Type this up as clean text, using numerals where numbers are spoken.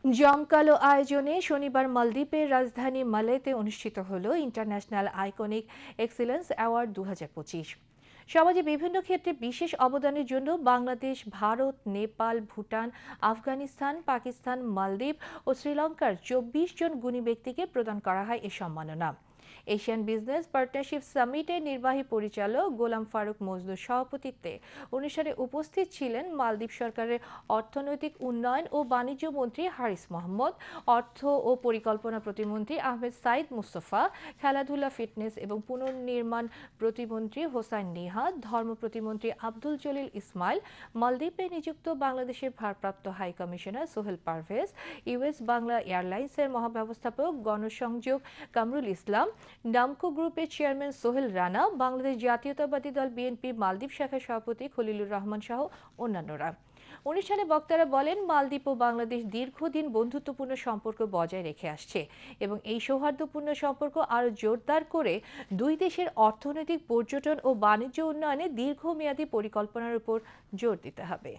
জমকালো আয়োজনে শনিবার মালদ্বীপের রাজধানী মালেতে অনুষ্ঠিত হল ইন্টারন্যাশনাল আইকনিক এক্সিলেন্স অ্যাওয়ার্ড 2025। সমাজে বিভিন্ন ক্ষেত্রে বিশেষ অবদানের জন্য বাংলাদেশ, ভারত, নেপাল, ভুটান, আফগানিস্তান, পাকিস্তান, মালদ্বীপ ও শ্রীলঙ্কার 24 জন গুণী ব্যক্তিকে প্রদান করা হয় এ সম্মাননা। এশিয়ান বিজনেস পার্টনারশিপ সামিটের নির্বাহী পরিচালক গোলাম ফারুক মজনুর সভাপতিত্বে অনুষ্ঠানে উপস্থিত ছিলেন মালদ্বীপ সরকারের অর্থনৈতিক উন্নয়ন ও বাণিজ্য মন্ত্রী হারিস মোহাম্মদ, অর্থ ও পরিকল্পনা প্রতিমন্ত্রী আহমেদ সাইদ মুস্তফা, খেলাধুলা, ফিটনেস এবং পুনর্নির্মাণ প্রতিমন্ত্রী হোসাইন নিহাদ, ধর্ম প্রতিমন্ত্রী আব্দুল জলিল ইসমাইল, মালদ্বীপে নিযুক্ত বাংলাদেশের ভারপ্রাপ্ত high commissioner Sohel Parvez, US Bangla এয়ারলাইন্সের মহাব্যবস্থাপক গণসংযোগ কামরুল ইসলাম, নামকো গ্রুপের চেয়ারম্যান সোহেল রানা, বাংলাদেশ জাতীয়তাবাদী দল বিএনপি মালদ্বীপ শাখার সভাপতি খলিলুর রহমান সহ অন্যান্যরা। অনুষ্ঠানে বক্তারা বলেন, মালদ্বীপ ও বাংলাদেশ দীর্ঘদিন বন্ধুত্বপূর্ণ সম্পর্ক বজায় রেখে আসছে এবং এই সৌহার্দ্যপূর্ণ সম্পর্ক আরও জোরদার করে দুই দেশের অর্থনৈতিক, পর্যটন ও বাণিজ্য উন্নয়নে দীর্ঘমেয়াদী পরিকল্পনার উপর জোর দিতে হবে।